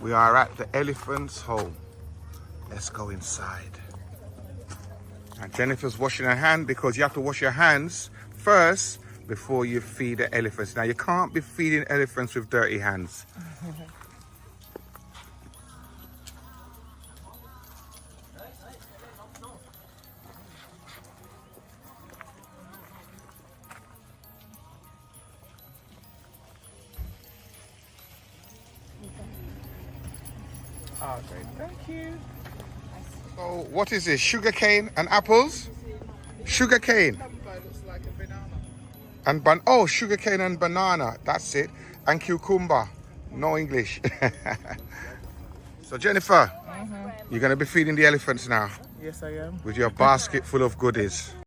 We are at the elephant's home. Let's go inside. And Jennifer's washing her hand because you have to wash your hands first before you feed the elephants. Now you can't be feeding elephants with dirty hands. Okay, thank you. So what is this? Sugar cane and apples? Sugar cane Looks like a banana. and sugar cane and banana. That's it. And cucumber. No English. So Jennifer, you're gonna be feeding the elephants now Yes, I am. with your basket full of goodies.